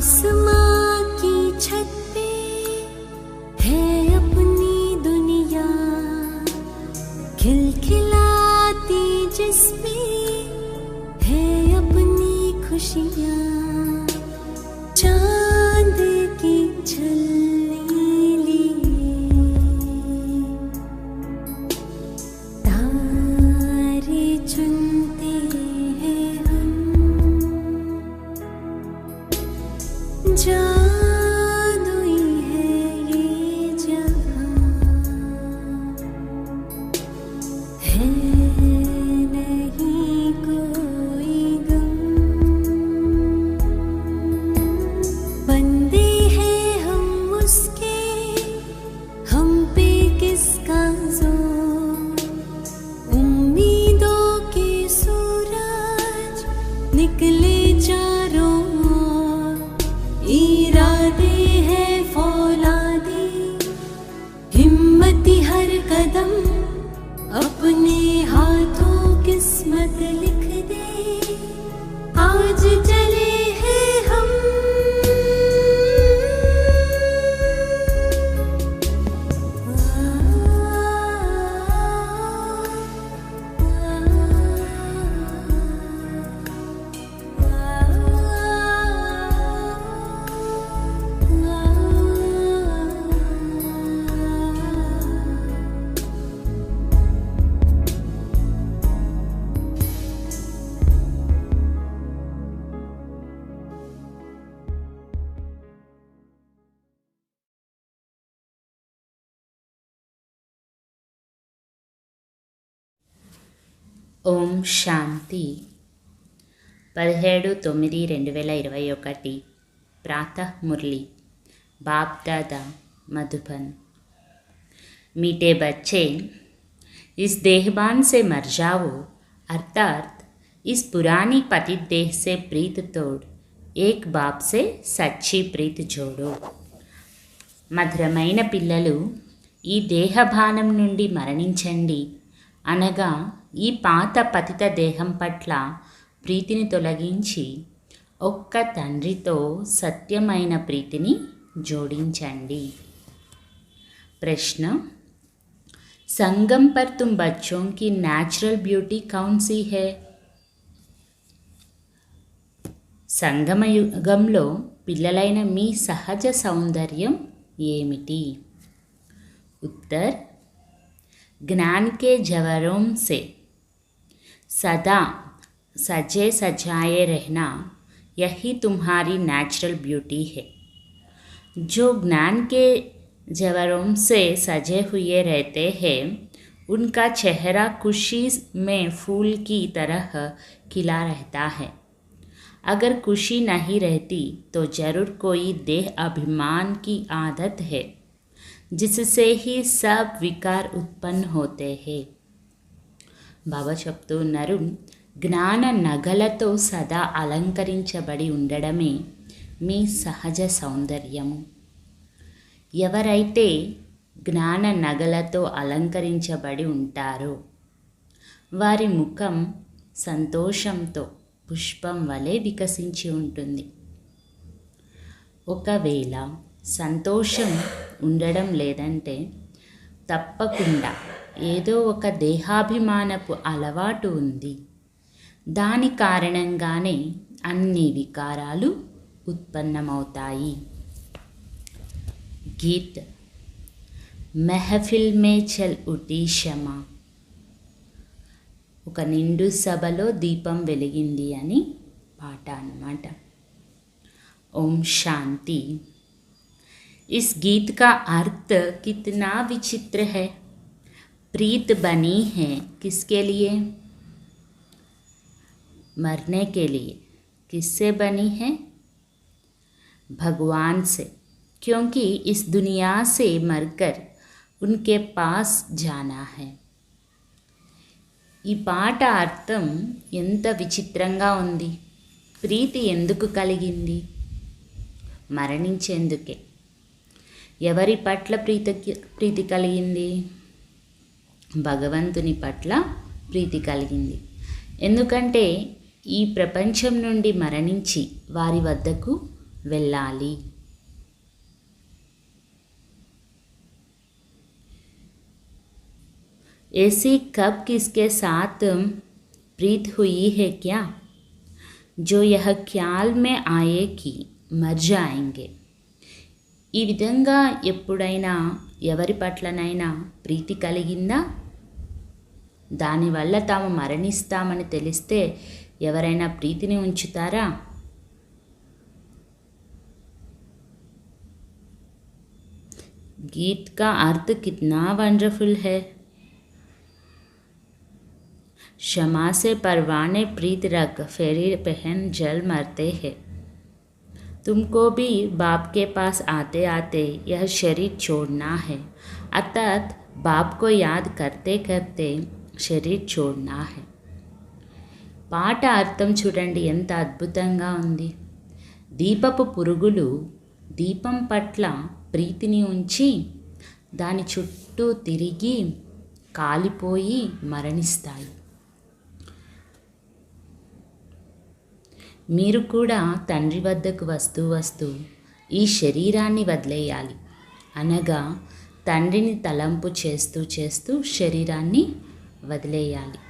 आसमां की छत पे है अपनी दुनिया, खिलखिलाती जिसमें है अपनी खुशियाँ। चांद की छलनी लिए तारे चुनते हैं हम, जादुई है ये जहां, है नहीं कोई गम। बंदे हैं हम उसके, हम पे किसका जोर। उम्मीदों के सूरज निकले चारों ओर, इरादे हैं फौलादी, हिम्मती हर कदम अपने हाथों किस्मत लिख दे। आज चले हैं हम, ఓం శాంతి 17/9/2021 प्रातः मुरली बाप दादा मधुबन। मीठे बच्चे, इस देहबान से मर जाओ, अर्थात इस पुरानी पतित देह से प्रीत तोड़, एक बाप से सच्ची प्रीत जोड़ो। మధురమైన పిల్లలు, ఈ దేహభానం నుండి మరణించండి, అనగా ఈ పాత పతిత దేహం పట్ల ప్రీతిని తొలగించి ఒక్క తండ్రితో సత్యమైన ప్రీతిని జోడించండి। प्रश्न, संगम पर तुम बच्चों की नेचुरल ब्यूटी कौन सी है? సంగమ యుగంలో పిల్లలైన మీ సహజ సౌందర్యం ఏమిటి? उत्तर, ज्ञान के जवारों से सदा सजे सजाए रहना, यही तुम्हारी नेचुरल ब्यूटी है। जो ज्ञान के जवारों से सजे हुए रहते हैं, उनका चेहरा खुशी में फूल की तरह खिला रहता है। अगर खुशी नहीं रहती तो जरूर कोई देह अभिमान की आदत है, जिससे ही सब विकार उत्पन्न होते हैं। బాబా చెప్తూ ఉన్నారు, జ్ఞాన నగలతో సదా అలంకరించబడి ఉండడమే మీ సహజ సౌందర్యము। ఎవరైతే జ్ఞాన నగలతో అలంకరించబడి ఉంటారో వారి ముఖం సంతోషంతో పుష్పం వలె వికసించి ఉంటుంది। ఒకవేళ సంతోషం ఉండడం లేదంటే తప్పకుండా ఏదో ఒక దేహాభిమానపు అలవాటు ఉంది। దాని కారణంగానే అన్ని వికారాలు ఉత్పన్నమవుతాయి। గీత్, మెహఫిల్ మే చల్ ఉఠీ షమా, ఒక నిండు సభలో దీపం వెలిగింది అని పాట అన్నమాట। ఓం శాంతి। इस गीत का अर्थ कितना विचित्र है। प्रीत बनी है किसके लिए? मरने के लिए। किससे बनी है? भगवान से, क्योंकि इस दुनिया से मरकर उनके पास जाना है। ఈ పాట అర్థం ఎంత విచిత్రంగా ఉంది। ప్రీతి ఎందుకు కలిగింది? మరణించేందుకే। ఎవరి పట్ల ప్రీతి కలిగింది? భగవంతుని పట్ల ప్రీతి కలిగింది। ఎందుకంటే ఈ ప్రపంచం నుండి మరణించి వారి వద్దకు వెళ్ళాలి. ऐसी कब किसके साथ प्रीत हुई है क्या, जो यह ख्याल में आए कि मर जाएंगे. ఈ విధంగా ఎప్పుడైనా ఎవరి పట్లనైనా ప్రీతి కలిగిందా? దానివల్ల తాము మరణిస్తామని తెలిస్తే ఎవరైనా ప్రీతిని ఉంచుతారా? गीत का अर्थ कितना वंडरफुल है. क्षमा से परवाने प्रीत रख फेरी पहन जल मरते हैं. तुमको भी बाप के पास आते आते यह शरीर छोड़ना है. अर्थात बाप को याद करते करते शरीर छोड़ना है. పాట అర్థం చూడండి ఎంత అద్భుతంగా ఉంది. దీపపు పురుగులు దీపం పట్ల ప్రీతిని ఉంచి దాని చుట్టూ తిరిగి కాలిపోయి మరణిస్తాయి. మీరు కూడా తండ్రి వద్దకు వస్తూ వస్తూ ఈ శరీరాన్ని వదిలేయాలి. అనగా తండ్రిని తలంపు చేస్తూ చేస్తూ శరీరాన్ని వదిలేయాలి.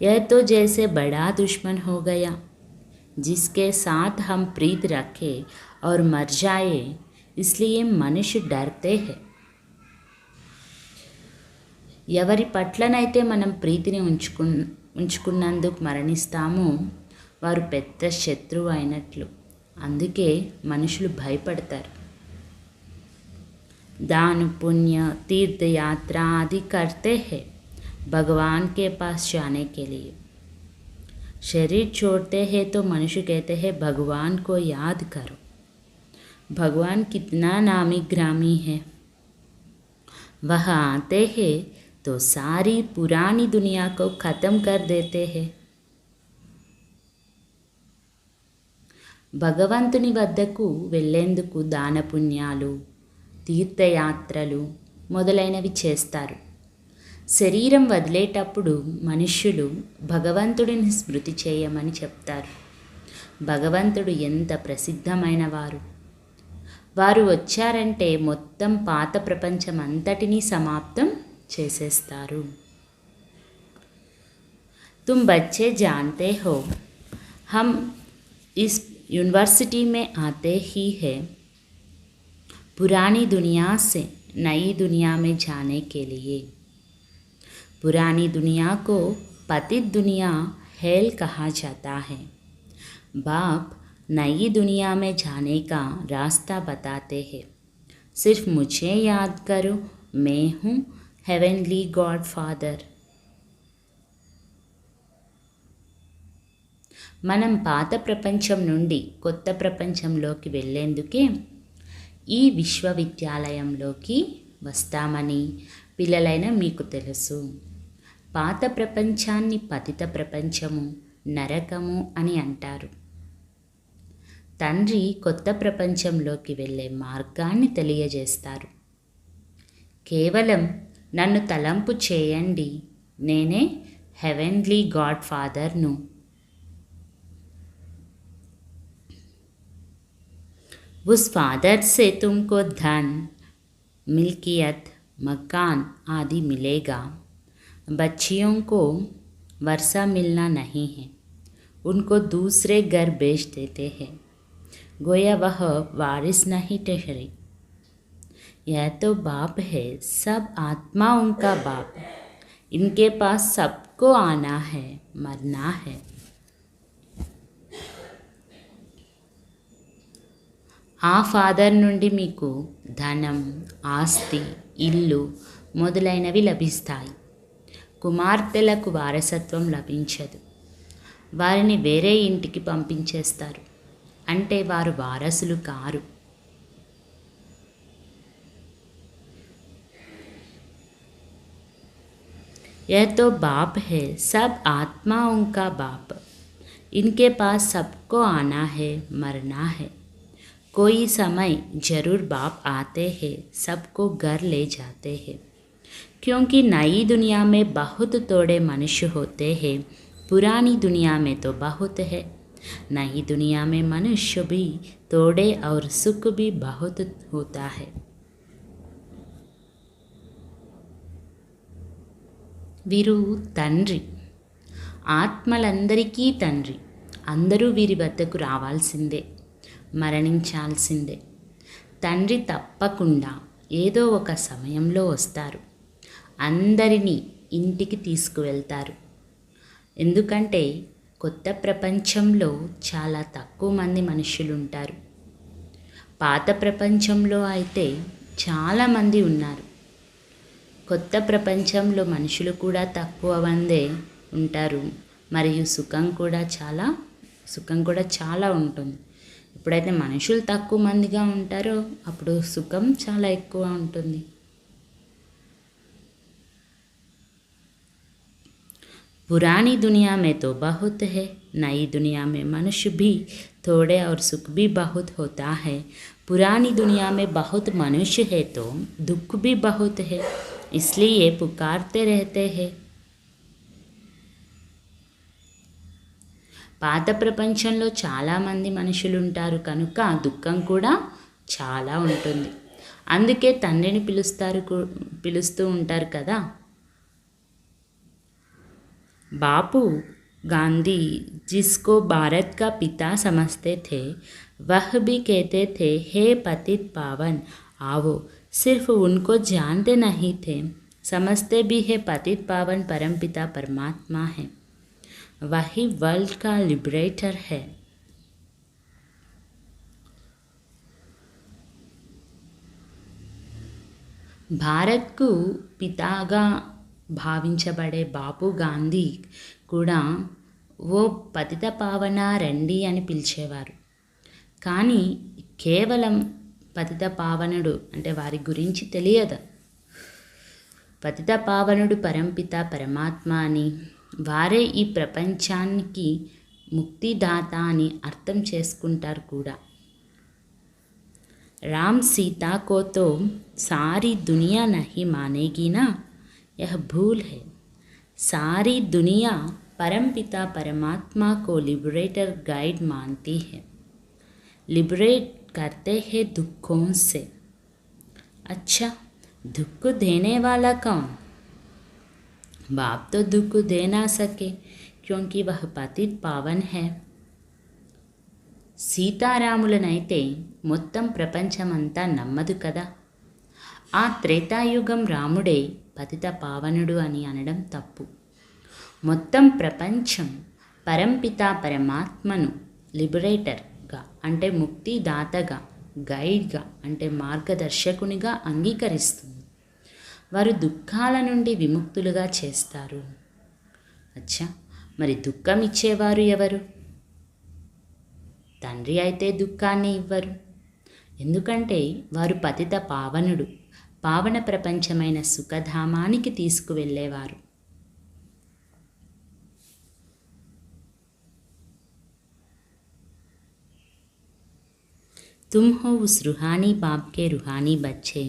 यह तो जैसे बड़ा दुश्मन हो गया जिसके साथ हम प्रीत रखें और मर जाए, इसलिए मनुष्य डरते हैं. ఎవరి పట్లనైతే మనం ప్రీతిని ఉంచుకున్నందుకు మరణిస్తామో వారు పెద్ద శత్రువు అయినట్లు. అందుకే మనుషులు భయపడతారు. दान पुण्य तीर्थ यात्रा आदि करते हैं भगवान के पास जाने के लिए. शरीर छोड़ते हैं तो मनुष्य कहते हैं भगवान को याद करो. भगवान कितना नामी ग्रामी है. वह आते हैं तो सारी पुरानी दुनिया को ख़त्म कर देते हैं. భగవంతుని వద్దకు వెళ్ళేందుకు దానపుణ్యాలు తీర్థయాత్రలు మొదలైనవి చేస్తారు. శరీరం వదిలేటప్పుడు మనుష్యులు భగవంతుడిని స్మృతి చేయమని చెప్తారు. భగవంతుడు ఎంత ప్రసిద్ధమైన వారు. వారు వచ్చారంటే మొత్తం పాత ప్రపంచం అంతటినీ సమాప్తం చేసేస్తారు. तुम बच्चे जानते हो हम इस यूनिवर्सिटी में आते ही हैं पुरानी दुनिया से नई दुनिया में जाने के लिए. पुरानी दुनिया को पतित दुनिया हेल कहा जाता है. बाप नई दुनिया में जाने का रास्ता बताते हैं. सिर्फ मुझे याद करो, मैं हूँ हेवनली गॉड फादर. మనం పాత ప్రపంచం నుండి కొత్త ప్రపంచంలోకి వెళ్ళేందుకే ఈ విశ్వవిద్యాలయంలోకి వస్తామని పిల్లలైన మీకు తెలుసు. పాత ప్రపంచాన్ని పతిత ప్రపంచము, నరకము అని అంటారు. తండ్రి కొత్త ప్రపంచంలోకి వెళ్ళే మార్గాన్ని తెలియజేస్తారు. కేవలం నన్ను తలంపు చేయండి, నేనే హెవెన్లీ గాడ్ ఫాదర్ను. उस फादर से तुमको धन, मिल्कियत, मकान आदि मिलेगा. बच्चियों को वर्षा मिलना नहीं है, उनको दूसरे घर बेच देते हैं. गोया वह वारिस नहीं ठहरे. यह तो बाप है, सब आत्माओं का बाप. इनके पास सबको आना है, मरना है. ఆ ఫాదర్ నుండి మీకు ధనం, ఆస్తి, ఇల్లు మొదలైనవి లభిస్తాయి. కుమార్తెలకు వారసత్వం లభించదు. వారిని వేరే ఇంటికి పంపించేస్తారు. అంటే వారు వారసులు కారు. यह तो बाप है, सब आत्माओं का बाप. इनके पास सबको आना है, मरना है. कोई समय जरूर बाप आते हैं, सबको घर ले जाते हैं. क्योंकि नई दुनिया में बहुत थोड़े मनुष्य होते हैं, पुरानी दुनिया में तो बहुत है, नई दुनिया में मनुष्य भी थोड़े और सुख भी बहुत होता है. వీరు తండ్రి, ఆత్మలందరికీ తండ్రి. అందరూ వీరి వద్దకు రావాల్సిందే, మరణించాల్సిందే. తండ్రి తప్పకుండా ఏదో ఒక సమయంలో వస్తారు, అందరినీ ఇంటికి తీసుకువెళ్తారు. ఎందుకంటే కొత్త ప్రపంచంలో చాలా తక్కువ మంది మనుషులు ఉంటారు. పాత ప్రపంచంలో అయితే చాలామంది ఉన్నారు. కొత్త ప్రపంచంలో మనుషులు కూడా తక్కువ మందే ఉంటారు, మరియు సుఖం కూడా చాలా ఉంటుంది. ఎప్పుడైతే మనుషులు తక్కువ మందిగా ఉంటారో అప్పుడు సుఖం చాలా ఎక్కువ ఉంటుంది. पुरानी दुनिया में तो बहुत है, नई दुनिया में मनुष्य भी थोड़े और सुख भी बहुत होता है. पुरानी दुनिया में बहुत मनुष्य है तो दुख भी बहुत है, इसलिए पुकारते रहते हैं. పాత ప్రపంచంలో చాలామంది మనుషులు ఉంటారు కనుక దుఃఖం కూడా చాలా ఉంటుంది. అందుకే తండ్రిని పిలుస్తూ ఉంటారు కదా. बापू गांधी जिसको भारत का पिता समझते थे, वह भी कहते थे, हे पतित पावन आओ. सिर्फ उनको जानते नहीं थे, समझते भी है पतित पावन परमपिता परमात्मा है, वही वर्ल्ड का लिबरेटर है. भारत को पितागा భావించబడే బాపు గాంధీ కూడా ఓ పతిత పావన రండి అని పిలిచేవారు. కానీ కేవలం పతిత పావనుడు అంటే వారి గురించి తెలియదు. పతిత పావనుడు పరంపిత పరమాత్మ అని, వారే ఈ ప్రపంచానికి ముక్తిదాత అని అర్థం చేసుకుంటారు కూడా. రామ్ సీతా కో తో సారీ దునియా నహీ మానేగి నా, यह भूल है. सारी दुनिया परमपिता परमात्मा को लिबरेटर गाइड मानती है, लिबरेट करते हैं दुखों से. अच्छा, दुख देने वाला कौन? बाप तो दुख दे ना सके क्योंकि वह पतित पावन है. సీతారాములనైతే మొత్తం ప్రపంచమంతా నమ్మదు కదా. ఆ త్రేతాయుగం రాముడే పతిత పావనుడు అని అనడం తప్పు. మొత్తం ప్రపంచం పరంపిత పరమాత్మను లిబరేటర్గా అంటే ముక్తిదాతగా, గైడ్గా అంటే మార్గదర్శకునిగా అంగీకరిస్తుంది. వారు దుఃఖాల నుండి విముక్తులుగా చేస్తారు. అచ్చా, మరి దుఃఖం ఇచ్చేవారు ఎవరు? తండ్రి అయితే దుఃఖాన్ని ఇవ్వరు. ఎందుకంటే వారు పతిత పావనుడు, పావన ప్రపంచమైన సుఖధామానికి తీసుకువెళ్ళేవారు. तुम हो उस रूहानी बाप के रूहानी बच्चे,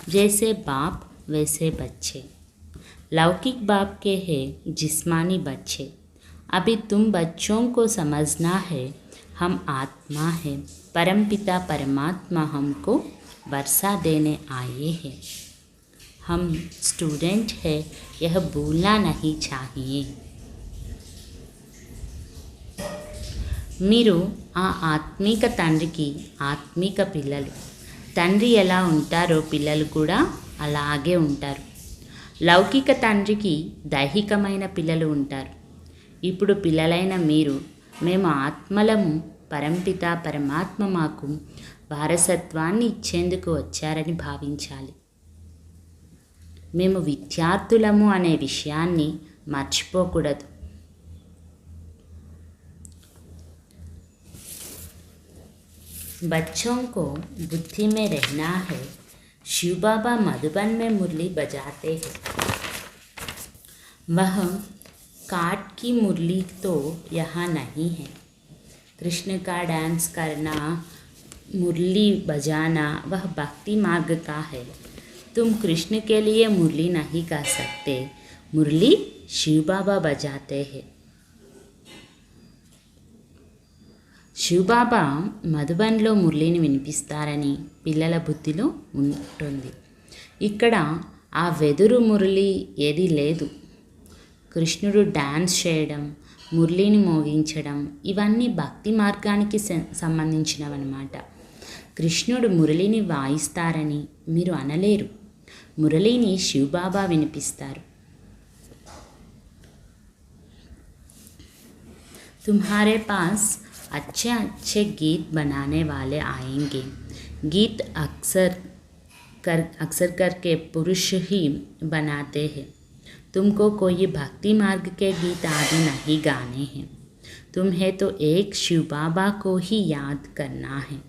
जैसे बाप वैसे बच्चे. लौकिक बाप के हैं जिस्मानी बच्चे. अभी तुम बच्चों को समझना है, हम आत्मा है, परमपिता परमात्मा हमको वर्षा देने आए हैं. हम स्टूडेंट है, यह भूलना नहीं चाहिए. మీరు ఆ ఆత్మీక తండ్రికి ఆత్మీక పిల్లలు. తండ్రి ఎలా ఉంటారో పిల్లలు కూడా అలాగే ఉంటారు. లౌకిక తండ్రికి దైహికమైన పిల్లలు ఉంటారు. ఇప్పుడు పిల్లలైన మీరు, మేము ఆత్మలము, పరంపిత పరమాత్మ మాకు వారసత్వాన్ని ఇచ్చేందుకు వచ్చారని భావించాలి. మేము విద్యార్థులము అనే విషయాన్ని మర్చిపోకూడదు. बच्चों को बुद्धि में रहना है. शिव बाबा मधुबन में मुरली बजाते हैं. वह काट की मुरली तो यहाँ नहीं है. कृष्ण का डांस करना, मुरली बजाना वह भक्ति मार्ग का है. तुम कृष्ण के लिए मुरली नहीं कर सकते, मुरली शिव बाबा बजाते हैं. శివబాబా మధుబన్లో మురళిని వినిపిస్తారని పిల్లల బుద్ధిలో ఉంటుంది. ఇక్కడ ఆ వెదురు మురళి ఏది లేదు. కృష్ణుడు డ్యాన్స్ చేయడం, మురళిని మోగించడం ఇవన్నీ భక్తి మార్గానికి సంబంధించినవన్నమాట. కృష్ణుడు మురళిని వాయిస్తారని మీరు అనలేరు. మురళిని శివబాబా వినిపిస్తారు. तुम्हारे पास अच्छे अच्छे गीत बनाने वाले आएंगे. गीत अक्सर करके पुरुष ही बनाते हैं. तुमको कोई भक्ति मार्ग के गीत आदि नहीं गाने हैं. तुम्हें तो एक शिव बाबा को ही याद करना है.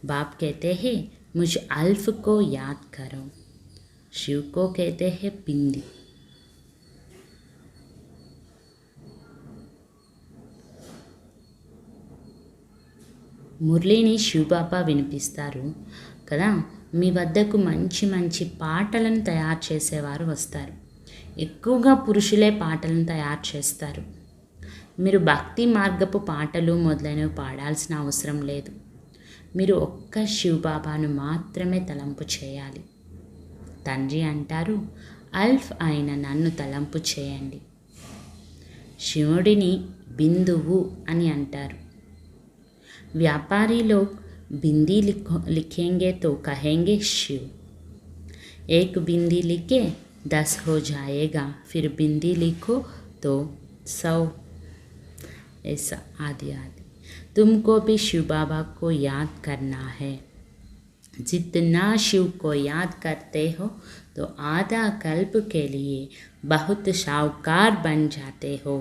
बाप कहते हैं मुझ अल्फ को याद करो. शिव को कहते हैं बिंदी. మురళిని శివబాబా వినిపిస్తారు కదా. మీ వద్దకు మంచి మంచి పాటలను తయారు చేసేవారు వస్తారు. ఎక్కువగా పురుషులే పాటలను తయారు చేస్తారు. మీరు భక్తి మార్గపు పాటలు మొదలైనవి పాడాల్సిన అవసరం లేదు. మీరు ఒక్క శివబాబాను మాత్రమే తలంపు చేయాలి. తండ్రి అంటారు, అల్ఫ్ అయిన నన్ను తలంపు చేయండి. శివుడిని బిందువు అని అంటారు. व्यापारी लोग बिंदी लिखेंगे तो कहेंगे शिव. एक बिंदी लिखे 10 हो जाएगा, फिर बिंदी लिखो तो 100. ऐसा आदि आदि. तुमको भी शिव बाबा को याद करना है. जितना शिव को याद करते हो तो आधा कल्प के लिए बहुत शाहूकार बन जाते हो.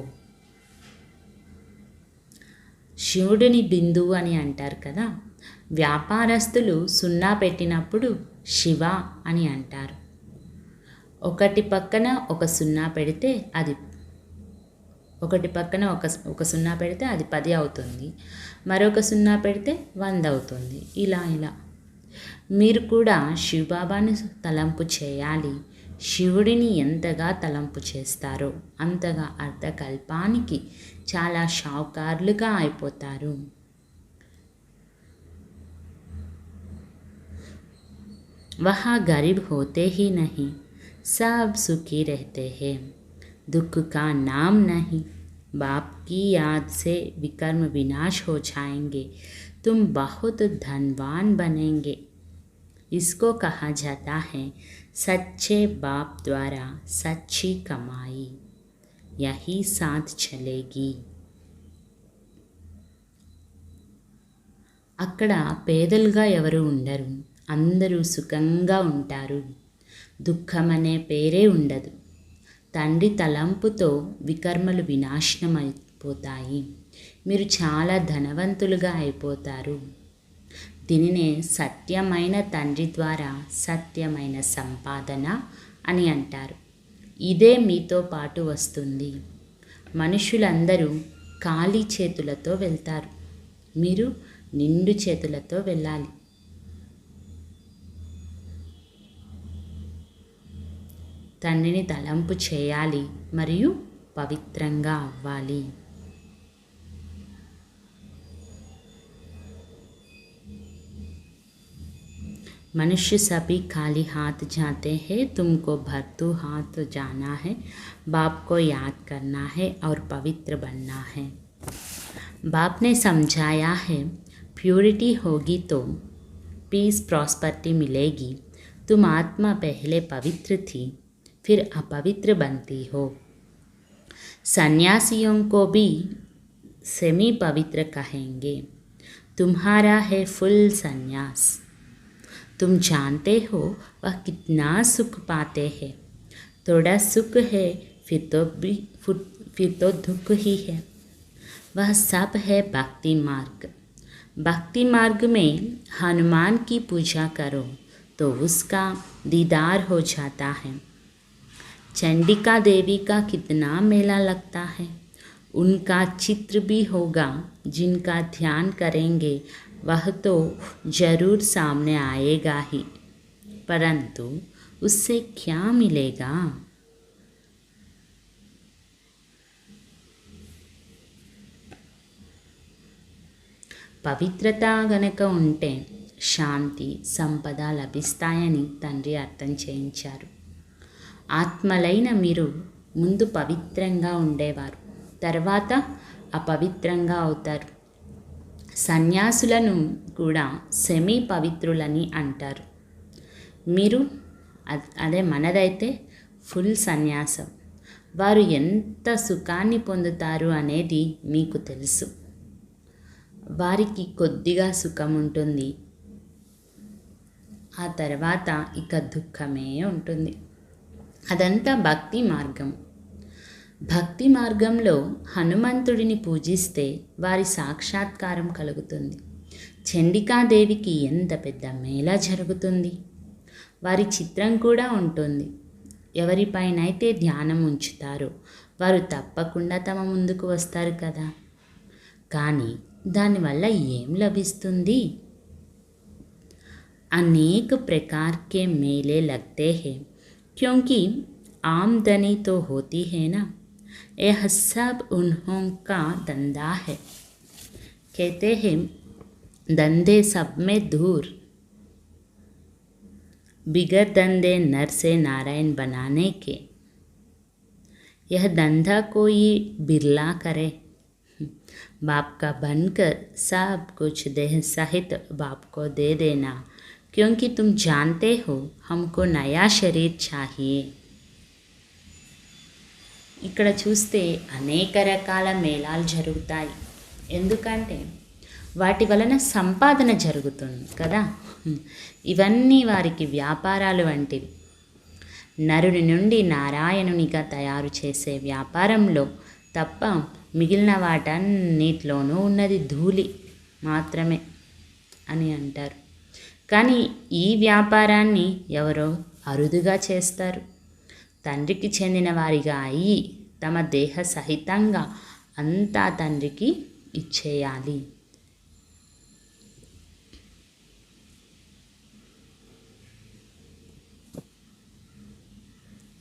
శివుడిని బిందువు అని అంటారు కదా. వ్యాపారస్తులు సున్నా పెట్టినప్పుడు శివ అని అంటారు. ఒకటి పక్కన ఒక సున్నా పెడితే అది ఒక సున్నా పెడితే అది 10 అవుతుంది. మరొక సున్నా పెడితే 100 అవుతుంది. ఇలా మీరు కూడా శివబాబాను తలంపు చేయాలి. శివుడిని ఎంతగా తలంపు చేస్తారో అంతగా అర్ధకల్పానికి చాలా షావుకారులుగా అయిపోతారు. वहाँ गरीब होते ही नहीं, सब सुखी रहते हैं. दुख का नाम नहीं. बाप की याद से विकर्म विनाश हो जाएंगे. तुम बहुत धनवान बनेंगे. इसको कहा जाता है सच्चे बाप द्वारा सच्ची कमाई. यही साथ चलेगी. అక్కడ పేదలుగా ఎవరు ఉండరు. అందరూ సుఖంగా ఉంటారు. దుఃఖం అనే పేరే ఉండదు. తండ్రి తలంపుతో వికర్మలు వినాశనం అయిపోతాయి. మీరు చాలా ధనవంతులుగా అయిపోతారు. దీనినే సత్యమైన తండ్రి ద్వారా సత్యమైన సంపాదన అని అంటారు. ఇదే మీతో పాటు వస్తుంది. మనుషులందరూ ఖాళీ చేతులతో వెళ్తారు. మీరు నిండు చేతులతో వెళ్ళాలి. తండ్రిని తలంపు చేయాలి మరియు పవిత్రంగా అవ్వాలి. मनुष्य सभी खाली हाथ जाते हैं. तुमको भरतू हाथ जाना है. बाप को याद करना है और पवित्र बनना है. बाप ने समझाया है प्योरिटी होगी तो पीस प्रॉस्पेरिटी मिलेगी. तुम आत्मा पहले पवित्र थी, फिर अपवित्र बनती हो. सन्यासियों को भी सेमी पवित्र कहेंगे. तुम्हारा है फुल सन्यास. तुम जानते हो वह कितना सुख पाते हैं. थोड़ा सुख है फिर तो दुख ही है. वह सब है भक्ति मार्ग. भक्ति मार्ग में हनुमान की पूजा करो तो उसका दीदार हो जाता है. चंडिका देवी का कितना मेला लगता है. उनका चित्र भी होगा. जिनका ध्यान करेंगे वह तो जरूर सामने आएगा ही, परंतु उससे क्या मिलेगा. పవిత్రత గనక ఉంటే శాంతి సంపద లభిస్తాయని తండ్రి అర్థం చేయించారు. ఆత్మలైన మీరు ముందు పవిత్రంగా ఉండేవారు, తర్వాత అపవిత్రంగా అవుతారు. సన్యాసులను కూడా సెమీ పవిత్రులని అంటారు. మీరు అదే మనదైతే ఫుల్ సన్యాసం. వారు ఎంత సుఖాన్ని పొందుతారు అనేది మీకు తెలుసు. వారికి కొద్దిగా సుఖం ఉంటుంది, ఆ తర్వాత ఇక దుఃఖమే ఉంటుంది. అదంతా భక్తి మార్గం. భక్తి మార్గంలో హనుమంతుడిని పూజిస్తే వారి సాక్షాత్కారం కలుగుతుంది. చండికాదేవికి ఎంత పెద్ద మేళ జరుగుతుంది. వారి చిత్రం కూడా ఉంటుంది. ఎవరిపైనైతే ధ్యానం ఉంచుతారో వారు తప్పకుండా తమ ముందుకు వస్తారు కదా. కానీ దానివల్ల ఏం లభిస్తుంది? అనేక प्रकार के मेले लगते हैं क्योंकि आमदनी तो होती है ना। यह सब उन्हों का धंधा है। कहते हैं धंधे सब में दूर, बिगड़ धंधे नर से नारायण बनाने के। यह धंधा कोई बिरला करे, बाप का बनकर सब कुछ देह सहित बाप को दे देना, क्योंकि तुम जानते हो हमको नया शरीर चाहिए। ఇక్కడ చూస్తే అనేక రకాల మేళాలు జరుగుతాయి. ఎందుకంటే వాటి వలన సంపాదన జరుగుతుంది కదా. ఇవన్నీ వారికి వ్యాపారాలు వంటివి. నరుని నుండి నారాయణునిగా తయారు చేసే వ్యాపారంలో తప్ప మిగిలిన వాటన్నిటిలోనూ ఉన్నది ధూళి మాత్రమే అని అంటారు. కానీ ఈ వ్యాపారాన్ని ఎవరో అరుదుగా చేస్తారు. తండ్రికి చెందిన వారిగా అయ్యి తమ దేహ సహితంగా అంతా తండ్రికి ఇచ్చేయాలి.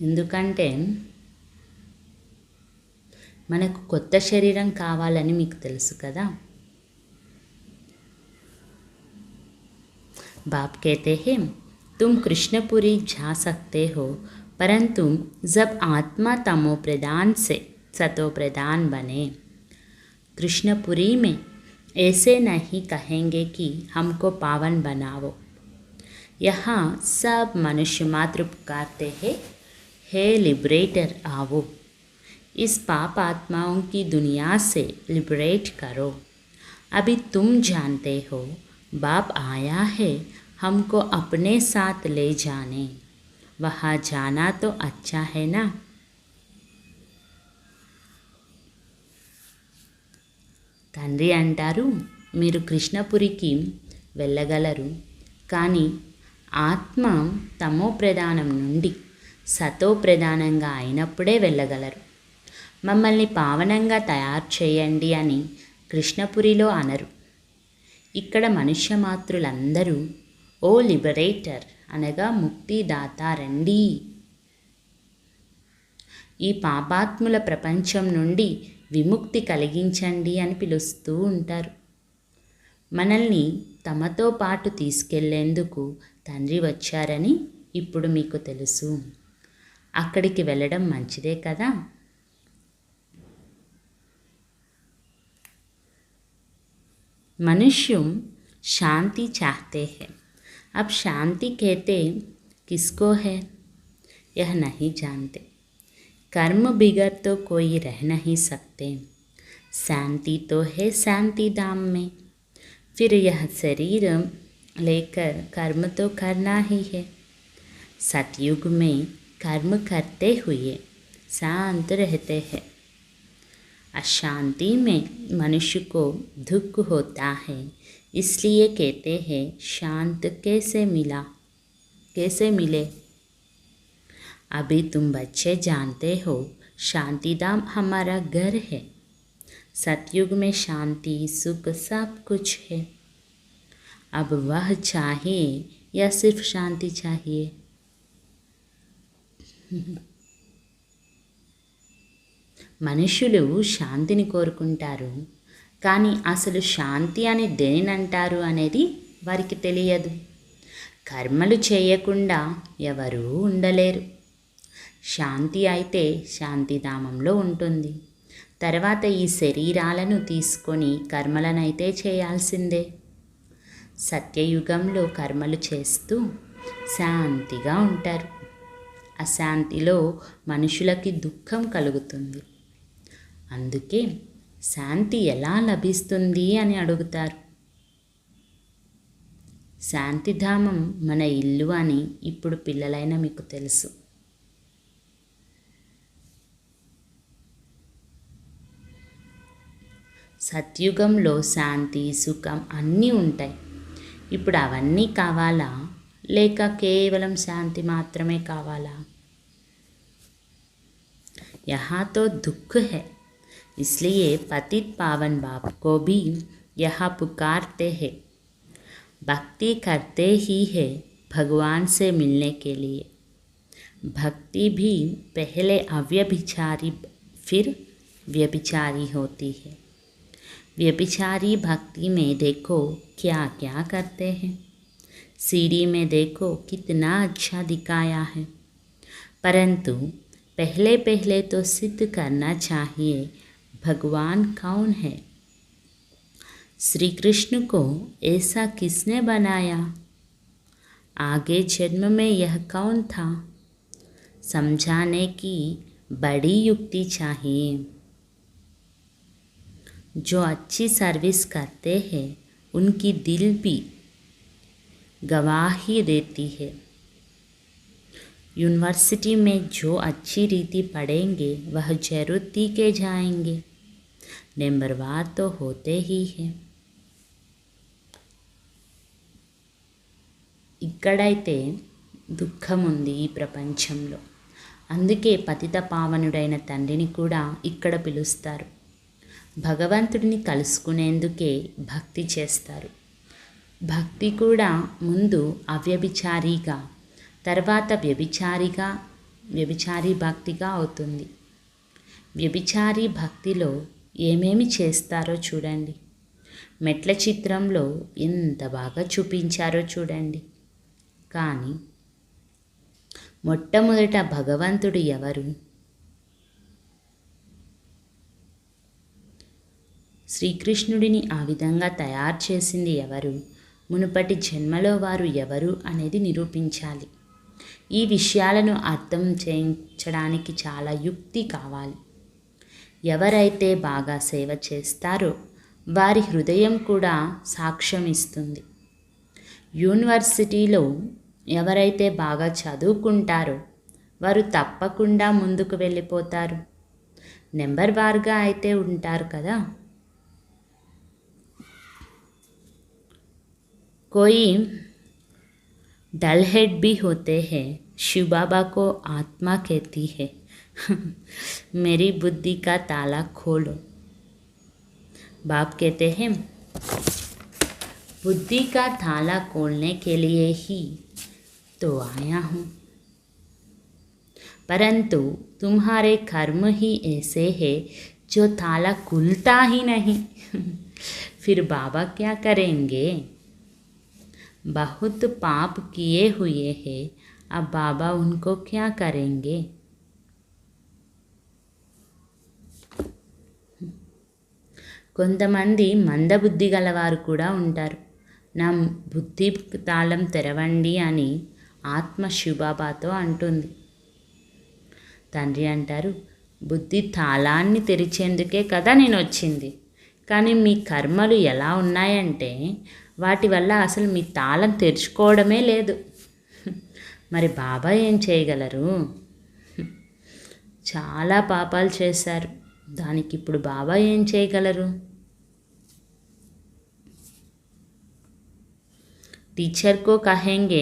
ఎందుకంటే మనకు కొత్త శరీరం కావాలని మీకు తెలుసు కదా. बाप कहते हैं तुम कृष्णपुरी जा सकते हो, परंतु जब आत्मा तमो प्रधान से सतो प्रधान बने। कृष्णपुरी में ऐसे नहीं कहेंगे कि हमको पावन बनाओ। यहाँ सब मनुष्य मात्र पुकारते हैं, हे लिबरेटर आओ, इस पाप आत्माओं की दुनिया से लिबरेट करो। अभी तुम जानते हो बाप आया है हमको अपने साथ ले जाने, वहाँ जाना तो अच्छा है ना। తండ్రి అంటారు, మీరు కృష్ణపురికి వెళ్ళగలరు, కానీ ఆత్మ తమో ప్రధానం నుండి సతో ప్రధానంగా అయినప్పుడే వెళ్ళగలరు. మమ్మల్ని పావనంగా తయారు చేయండి అని కృష్ణపురిలో అనరు. ఇక్కడ మనుష్య మాతృలందరూ ఓ లిబరేటర్ అనగా ముక్తిదాత రండి, ఈ పాపాత్ముల ప్రపంచం నుండి విముక్తి కలిగించండి అని పిలుస్తూ ఉంటారు. మనల్ని తమతో పాటు తీసుకెళ్లేందుకు తండ్రి వచ్చారని ఇప్పుడు మీకు తెలుసు. అక్కడికి వెళ్ళడం మంచిదే కదా. मनुष्य शांति चाहते हैं। अब शांति कहते किसको है यह नहीं जानते। कर्म बिगड़ तो कोई रह नहीं सकते। शांति तो है शांति धाम में, फिर यह शरीर लेकर कर्म तो करना ही है। सतयुग में कर्म करते हुए शांत रहते हैं। अशांति में मनुष्य को दुख होता है, इसलिए कहते हैं शांत कैसे मिले। अभी तुम बच्चे जानते हो शांतिधाम हमारा घर है। सतयुग में शांति सुख सब कुछ है। अब वह चाहिए या सिर्फ शांति चाहिए। మనుషులు శాంతిని కోరుకుంటారు, కానీ అసలు శాంతి అని దేనినంటారు అనేది వారికి తెలియదు. కర్మలు చేయకుండా ఎవరూ ఉండలేరు. శాంతి అయితే శాంతిధామంలో ఉంటుంది. తర్వాత ఈ శరీరాలను తీసుకొని కర్మలనైతే చేయాల్సిందే. సత్యయుగంలో కర్మలు చేస్తూ శాంతిగా ఉంటారు. అశాంతిలో మనుషులకి దుఃఖం కలుగుతుంది. అందుకే శాంతి ఎలా లభిస్తుంది అని అడుగుతారు. శాంతిధామం మన ఇల్లు అని ఇప్పుడు పిల్లలైన మీకు తెలుసు. సత్యుగంలో శాంతి, సుఖం అన్నీ ఉంటాయి. ఇప్పుడు అవన్నీ కావాలా, లేక కేవలం శాంతి మాత్రమే కావాలా? यहाँ तो दुख है, इसलिए पतित पावन बाप को भी यहाँ पुकारते हैं। भक्ति करते ही है भगवान से मिलने के लिए। भक्ति भी पहले अव्यभिचारी फिर व्यभिचारी होती है। व्यभिचारी भक्ति में देखो क्या क्या करते हैं। सीढ़ी में देखो कितना अच्छा दिखाया है, परंतु पहले पहले तो सिद्ध करना चाहिए भगवान कौन है। श्री कृष्ण को ऐसा किसने बनाया? आगे जन्म में यह कौन था? समझाने की बड़ी युक्ति चाहिए। जो अच्छी सर्विस करते हैं उनकी दिल भी गवाही देती है। यूनिवर्सिटी में जो अच्छी रीति पढ़ेंगे वह जरूर दी के जाएंगे। नंबरवार तो होते ही हैं। ఇక్కడైతే దుఃఖం ఉంది ఈ ప్రపంచంలో. అందుకే పతిత పావనుడైన తండ్రిని కూడా ఇక్కడ పిలుస్తారు. భగవంతుడిని కలుసుకునేందుకే భక్తి చేస్తారు. భక్తి కూడా ముందు అవ్యభిచారిగా, తర్వాత వ్యభిచారి భక్తిగా అవుతుంది. వ్యభిచారి భక్తిలో ఏమేమి చేస్తారో చూడండి. మెట్ల చిత్రంలో ఎంత బాగా చూపించారో చూడండి. కానీ మొట్టమొదట భగవంతుడు ఎవరు? శ్రీకృష్ణుడిని ఆ విధంగా తయారు చేసింది ఎవరు? మునుపటి జన్మలో వారు ఎవరు అనేది నిరూపించాలి. ఈ విషయాలను అర్థం చేయించడానికి చాలా యుక్తి కావాలి. ఎవరైతే బాగా సేవ చేస్తారో వారి హృదయం కూడా సాక్ష్యం ఇస్తుంది. యూనివర్సిటీలో ఎవరైతే బాగా చదువుకుంటారో వారు తప్పకుండా ముందుకు వెళ్ళిపోతారు. నెంబర్ వార్గా అయితే ఉంటారు కదా. कोई डल हेड भी होते हैं। शिव बाबा को आत्मा कहती है मेरी बुद्धि का ताला खोलो। बाप कहते हैं बुद्धि का ताला खोलने के लिए ही तो आया हूँ, परंतु तुम्हारे कर्म ही ऐसे है जो ताला खुलता ही नहीं फिर बाबा क्या करेंगे? बहुत पाप किए हुए हैं, अब बाबा उनको क्या करेंगे? కొంతమంది మందబుద్ధి గలవారు కూడా ఉంటారు. నా బుద్ధి తాళం తెరవండి అని ఆత్మ శివబాబాతో అంటుంది. తండ్రి అంటారు, బుద్ధి తాళాన్ని తెరిచేందుకే కదా నేను వచ్చింది. కానీ మీ కర్మలు ఎలా ఉన్నాయంటే వాటి వల్ల అసలు మీ తాళం తెరుచుకోవడమే లేదు. మరి బాబా ఏం చేయగలరు? చాలా పాపాలు చేశారు, దానికి ఇప్పుడు బాబా ఏం చేయగలరు? टीचर को कहेंगे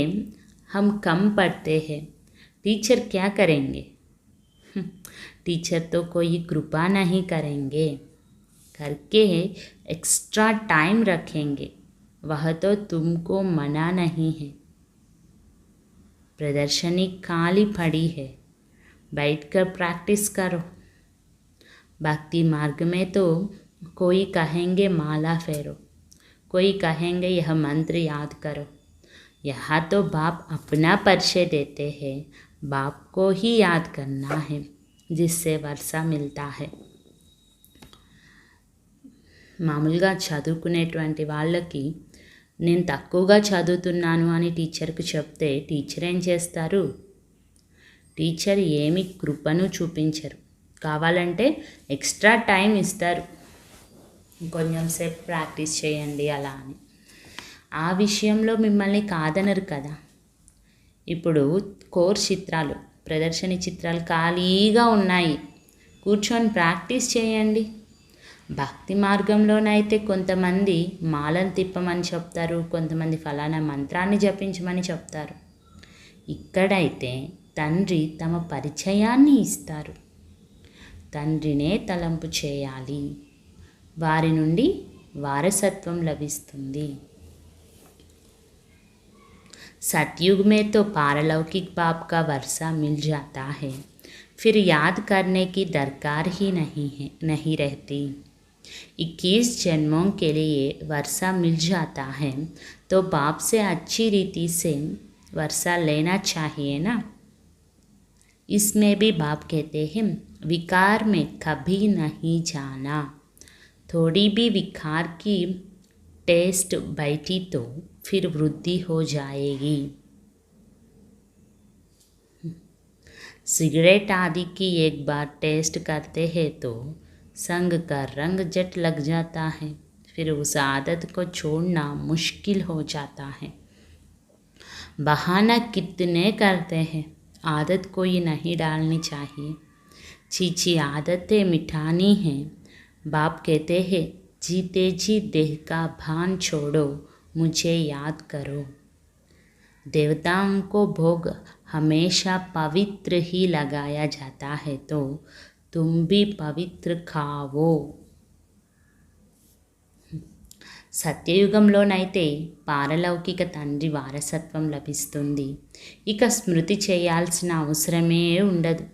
हम कम पढ़ते हैं, टीचर क्या करेंगे? टीचर तो कोई कृपा नहीं करेंगे, करके एक्स्ट्रा टाइम रखेंगे, वह तो तुमको मना नहीं है। प्रदर्शनी खाली पड़ी है, बैठकर प्रैक्टिस करो। भक्ति मार्ग में तो कोई कहेंगे माला फेरो, कोई कहेंगे यह मंत्र याद करो। यहाँ तो बाप अपना परिचय देते हैं, बाप को ही याद करना है, जिससे वर्षा मिलता है। మామూలుగా చదువుకునేటువంటి వాళ్ళకి నేను తక్కువగా చదువుతున్నాను అని టీచర్కి చెప్తే టీచర్ ఏం చేస్తారు? టీచర్ ఏమి కృపను చూపించరు, కావాలంటే ఎక్స్ట్రా టైం ఇస్తారు, కొంచెం సేపు ప్రాక్టీస్ చేయండి అలా అని. ఆ విషయంలో మిమ్మల్ని కాదనరు కదా. ఇప్పుడు కోర్స్ చిత్రాలు, ప్రదర్శన చిత్రాలు ఖాళీగా ఉన్నాయి, కూర్చొని ప్రాక్టీస్ చేయండి. భక్తి మార్గంలోనైతే కొంతమంది మాలను తిప్పమని చెప్తారు, కొంతమంది ఫలానా మంత్రాన్ని జపించమని చెప్తారు. ఇక్కడైతే తండ్రి తమ పరిచయాన్ని ఇస్తారు. తండ్రినే తలంపు చేయాలి, వారి నుండి వారసత్వం లభిస్తుంది. सतयुग में तो पारलौकिक बाप का वर्षा मिल जाता है, फिर याद करने की दरकार ही नहीं रहती। 21 जन्मों के लिए वर्षा मिल जाता है तो बाप से अच्छी रीति से वर्षा लेना चाहिए ना। इसमें भी बाप कहते हैं विकार में कभी नहीं जाना। थोड़ी भी विकार की टेस्ट बैठी तो फिर वृद्धि हो जाएगी। सिगरेट आदि की एक बार टेस्ट करते हैं तो संग का रंग जट लग जाता है, फिर उस आदत को छोड़ना मुश्किल हो जाता है। बहाना कितने करते हैं, आदत कोई नहीं डालनी चाहिए। चीची आदतें मिटानी हैं। बाप कहते हैं जीते जी देह का भान छोड़ो, मुझे याद करो। देवताओं को भोग हमेशा पवित्र ही लगाया जाता है, तो तुम भी पवित्र खाओ। సత్యయుగంలోనైతే పారలౌకిక తండ్రి వారసత్వం లభిస్తుంది, ఇక స్మృతి చేయాల్సిన అవసరమే ఉండదు.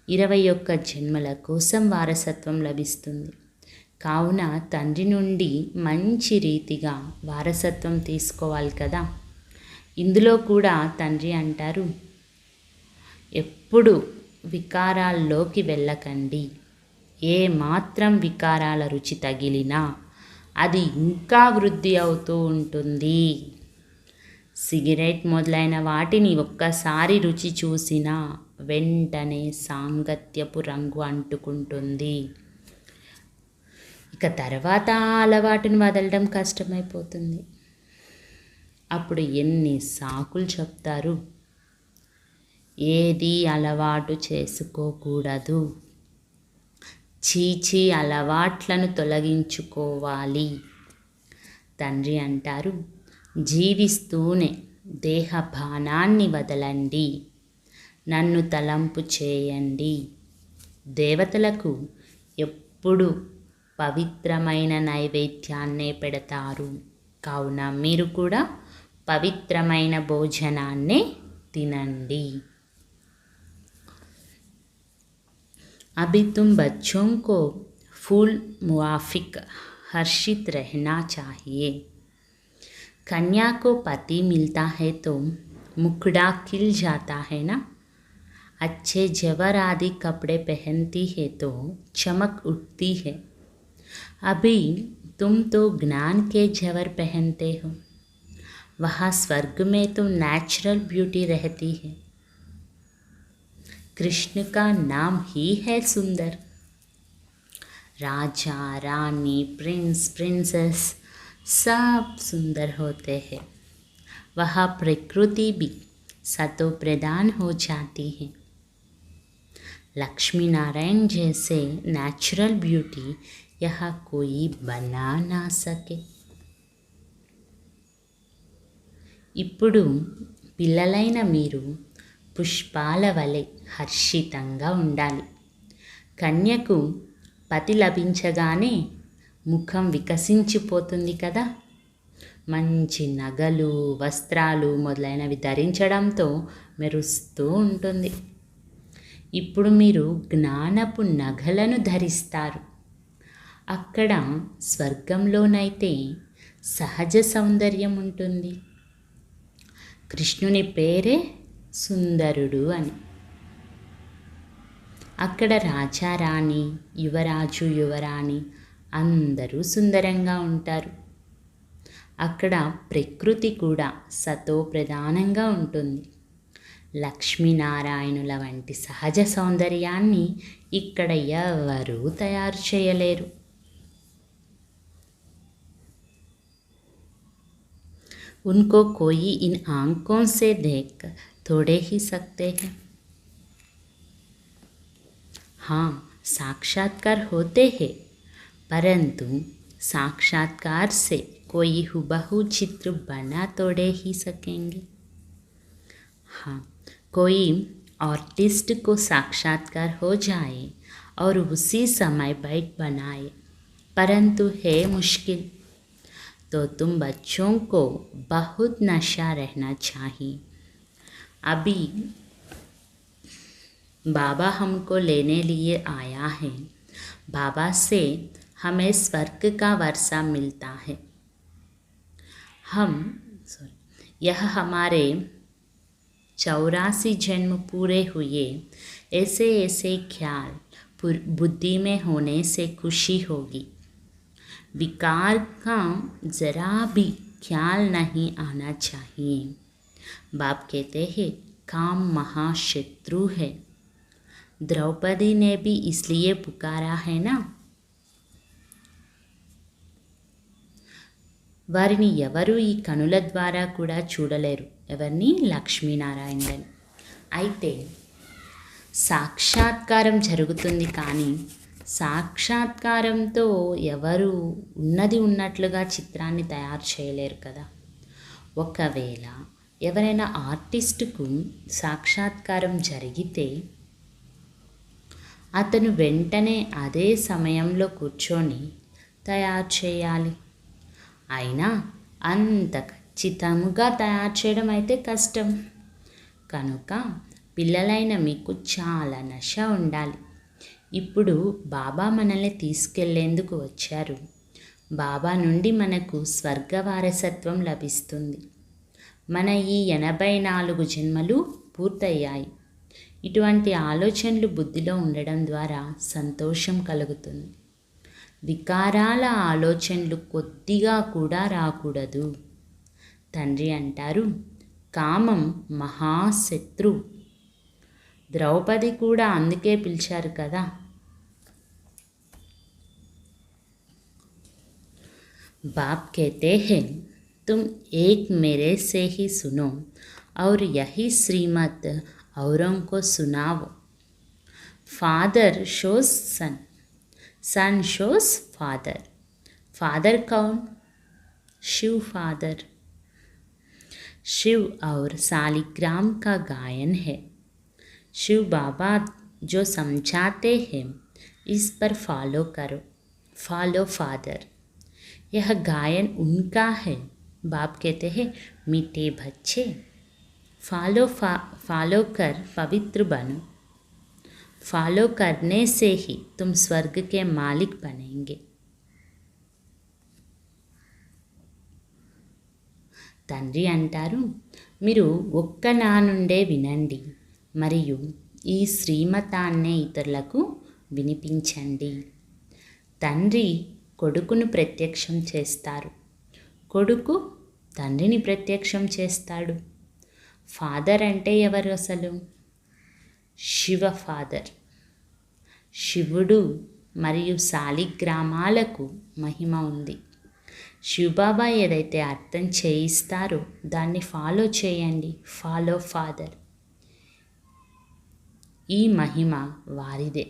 21 జన్మల కోసం వారసత్వం లభిస్తుంది. కావున తండ్రి నుండి మంచి రీతిగా వారసత్వం తీసుకోవాలి కదా. ఇందులో కూడా తండ్రి అంటారు, ఎప్పుడు వికారాల్లోకి వెళ్ళకండి. ఏ మాత్రం వికారాల రుచి తగిలినా అది ఇంకా వృద్ధి అవుతూ ఉంటుంది. సిగరెట్ మొదలైన వాటిని ఒక్కసారి రుచి చూసినా వెంటనే సాంగత్యపు రంగు అంటుకుంటుంది. ఇక తర్వాత ఆ అలవాటును వదలడం కష్టమైపోతుంది. అప్పుడు ఎన్ని సాకులు చెప్తారు. ఏది అలవాటు చేసుకోకూడదు, చీచి అలవాట్లను తొలగించుకోవాలి. తండ్రి అంటారు, జీవిస్తూనే దేహభానాన్ని వదలండి, నన్ను తలంపు చేయండి. దేవతలకు ఎప్పుడు పవిత్రమైన నైవేద్యాన్నే పెడతారు, కావున మీరు కూడా పవిత్రమైన భోజనాన్నే తినండి. अभी तुम बच्चों को फूल मुआफिक हर्षित रहना चाहिए। कन्या को पति मिलता है तो मुखड़ा खिल जाता है ना। अच्छे जवर आदि कपड़े पहनती है तो चमक उठती है। अभी तुम तो ज्ञान के जवर पहनते हो, वहाँ स्वर्ग में तो नेचुरल ब्यूटी रहती है। कृष्ण का नाम ही है सुंदर। राजा रानी प्रिंस प्रिंसेस सब सुंदर होते हैं। वहाँ प्रकृति भी सतो प्रधान हो जाती है। लक्ष्मी नारायण जैसे नेचुरल ब्यूटी यहाँ कोई बना ना सके। ఇప్పుడు పిల్లలైన మీరు పుష్పాల వలె హర్షితంగా ఉండాలి. కన్యకు పతి లభించగానే ముఖం వికసించిపోతుంది కదా. మంచి నగలు వస్త్రాలు మొదలైనవి ధరించడంతో మెరుస్తూ ఉంటుంది. ఇప్పుడు మీరు జ్ఞానపు నగలను ధరిస్తారు. అక్కడ స్వర్గంలోనైతే సహజ సౌందర్యం ఉంటుంది. కృష్ణుని పేరే సుందరుడు అని. అక్కడ రాజారాణి, యువరాజు, యువరాణి అందరూ సుందరంగా ఉంటారు. అక్కడ ప్రకృతి కూడా సతో ప్రధానంగా ఉంటుంది. లక్ష్మీనారాయణుల వంటి సహజ సౌందర్యాన్ని ఇక్కడ ఎవరూ తయారు చేయలేరు. उनको कोई इन आंखों से देख थोड़े ही सकते हैं। हाँ, साक्षात्कार होते हैं, परंतु साक्षात्कार से कोई हुबहू चित्र बना तोड़े ही सकेंगे। हाँ, कोई आर्टिस्ट को साक्षात्कार हो जाए और उसी समय बैठ बनाए, परंतु है मुश्किल। तो तुम बच्चों को बहुत नशा रहना चाहिए। अभी बाबा हमको लेने लिए आया है। बाबा से हमें स्वर्ग का वर्षा मिलता है। यह हमारे 84 जन्म पूरे हुए। ऐसे ऐसे ख्याल बुद्धि में होने से खुशी होगी। विकार का ज़रा भी ख्याल नहीं आना चाहिए। बाप कहते हैं काम महाशत्रु है। द्रौपदी ने भी इसलिए पुकारा है ना। వారిని ఎవరు ఈ కనుల ద్వారా కూడా చూడలేరు. ఎవరిని? లక్ష్మీనారాయణులని. అయితే సాక్షాత్కారం జరుగుతుంది, కానీ సాక్షాత్కారంతో ఎవరు ఉన్నది ఉన్నట్లుగా చిత్రాన్ని తయారు చేయలేరు కదా. ఒకవేళ ఎవరైనా ఆర్టిస్టుకు సాక్షాత్కారం జరిగితే అతను వెంటనే అదే సమయంలో కూర్చొని తయారు చేయాలి. అయినా అంత ఖచ్చితంగా తయారు చేయడం అయితే కష్టం. కనుక పిల్లలైన మీకు చాలా నశ ఉండాలి. ఇప్పుడు బాబా మనల్ని తీసుకెళ్లేందుకు వచ్చారు. బాబా నుండి మనకు స్వర్గ వారసత్వం లభిస్తుంది. మన ఈ 84 జన్మలు పూర్తయ్యాయి. ఇటువంటి ఆలోచనలు బుద్ధిలో ఉండడం ద్వారా సంతోషం కలుగుతుంది. వికారాల ఆలోచనలు కొద్దిగా కూడా రాకూడదు. తండ్రి అంటారు, కామం మహాశత్రు. ద్రౌపది కూడా అందుకే పిలిచారు కదా. बाप कहते हैं तुम एक मेरे से ही सुनो और यही श्रीमत औरों को सुनाओ। फादर शोज सन, सन शोज फादर। फादर कौन? शिव फादर। शिव और सालिग्राम का गायन है। शिव बाबा जो समझाते हैं इस पर फॉलो करो। Follow father. यह गायन उनका है। बाप कहते हैं मीठे बच्चे फॉलो कर पवित्र बनो। फॉलो करने से ही तुम स्वर्ग के मालिक बनेंगे। తండ్రి అంటారు, మీరు ఒక్క నా నుండే వినండి మరియు ఈ శ్రీమతాన్నే ఇతరులకు వినిపించండి. తండ్రి కొడుకును ప్రత్యక్షం చేస్తారు, కొడుకు తండ్రిని ప్రత్యక్షం చేస్తాడు. ఫాదర్ అంటే ఎవరు అసలు? శివ ఫాదర్. శివుడు మరియు శాలిగ్రామాలకు మహిమ ఉంది. శివబాబా ఏదైతే అర్థం చేయిస్తారో దాన్ని ఫాలో చేయండి. Follow father. ఈ మహిమ వారిదే.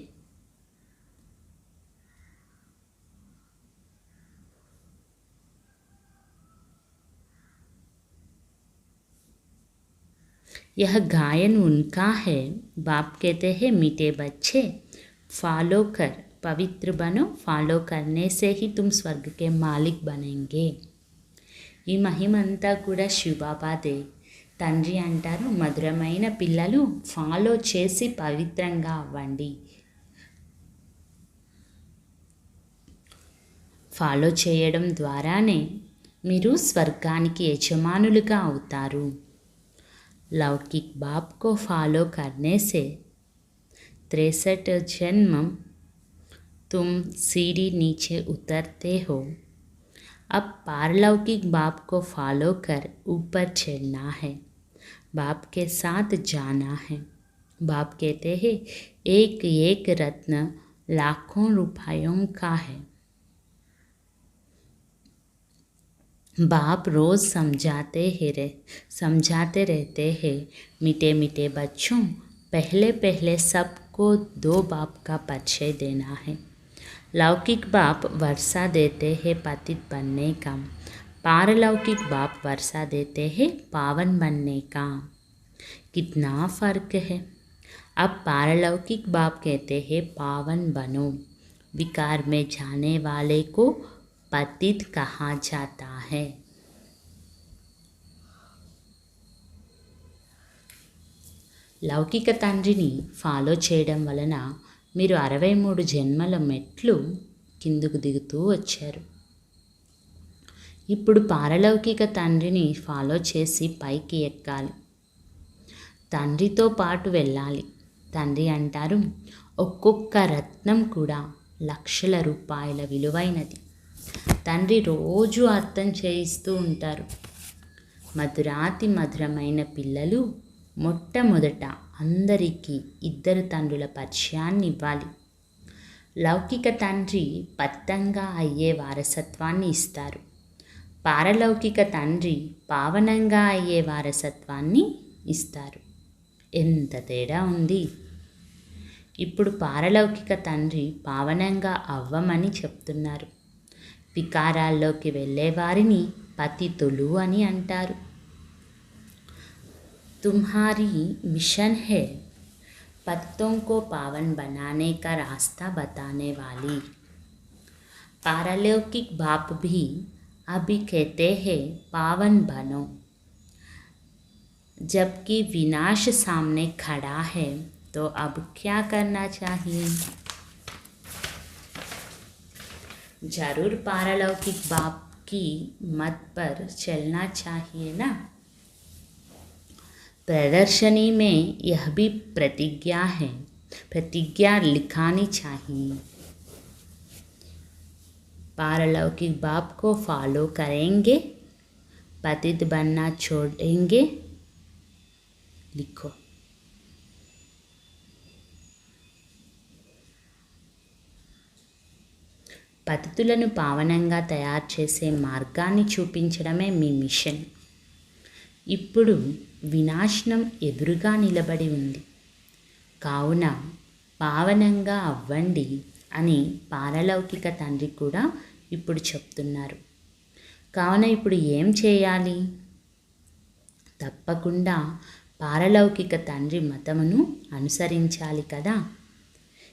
यह गायन उनका है। बाप कहते हैं मीठे बच्चे फॉलो कर पवित्र बनो। फॉलो करने से ही तुम स्वर्ग के मालिक बनेंगे। ఈ మహిమ అంతా కూడా శివబాబాదే. తండ్రి అంటారు, మధురమైన పిల్లలు ఫాలో చేసి పవిత్రంగా అవ్వండి. ఫాలో చేయడం ద్వారానే మీరు స్వర్గానికి యజమానులుగా అవుతారు. लौकिक बाप को फॉलो करने से 63 जन्म तुम सीढ़ी नीचे उतरते हो. अब पारलौकिक बाप को फॉलो कर ऊपर चढ़ना है, बाप के साथ जाना है. बाप कहते हैं एक एक रत्न लाखों रुपयों का है. बाप रोज़ समझाते रहते हैं, मीठे मीठे बच्चों, पहले पहले सबको 2 बाप का परिचय देना है. लौकिक बाप वर्षा देते हैं पतित बनने का, पारलौकिक बाप वर्षा देते हैं पावन बनने का. कितना फ़र्क है. अब पारलौकिक बाप कहते हैं पावन बनो. विकार में जाने वाले को पतित कहा जाता है. లౌకిక తండ్రిని ఫాలో చేయడం వలన మీరు 63 జన్మల మెట్లు కిందకు దిగుతూ వచ్చారు. ఇప్పుడు పారలౌకిక తండ్రిని ఫాలో చేసి పైకి ఎక్కాలి. తండ్రితో పాటు వెళ్ళాలి. తండ్రి అంటారు, ఒక్కొక్క రత్నం కూడా లక్షల రూపాయల విలువైనది. తండ్రి రోజు అర్థం చేయిస్తూ ఉంటారు. మధురాతి మధురమైన పిల్లలు మొట్టమొదట అందరికీ 2 తండ్రుల పరిచయాన్ని ఇవ్వాలి. లౌకిక తండ్రి పతితంగా అయ్యే వారసత్వాన్ని ఇస్తారు. పారలౌకిక తండ్రి పావనంగా అయ్యే వారసత్వాన్ని ఇస్తారు. ఎంత తేడా ఉంది. ఇప్పుడు పారలౌకిక తండ్రి పావనంగా అవ్వమని చెప్తున్నారు. వికారాల్లోకి వెళ్ళేవారిని పతితులు అని అంటారు. तुम्हारी मिशन है पतितों को पावन बनाने का रास्ता बताने वाली. पारलौकिक बाप भी अभी कहते हैं पावन बनो, जबकि विनाश सामने खड़ा है. तो अब क्या करना चाहिए. जरूर पारलौकिक बाप की मत पर चलना चाहिए ना. प्रदर्शनी में यह भी प्रतिज्ञा लिखानी चाहिए. पारलौकिक बाप को फॉलो करेंगे, पतित बनना छोड़ेंगे. लिखो. పతితులను పావనంగా తయారు చేసే మార్గాన్ని చూపించడమే మీ మిషన్. ఇప్పుడు వినాశనం ఎదురుగా నిలబడి ఉంది. కావున పావనంగా అవ్వండి అని పారలౌకిక తండ్రి కూడా ఇప్పుడు చెప్తున్నారు. కావున ఇప్పుడు ఏం చేయాలి. తప్పకుండా పారలౌకిక తండ్రి మతమును అనుసరించాలి కదా.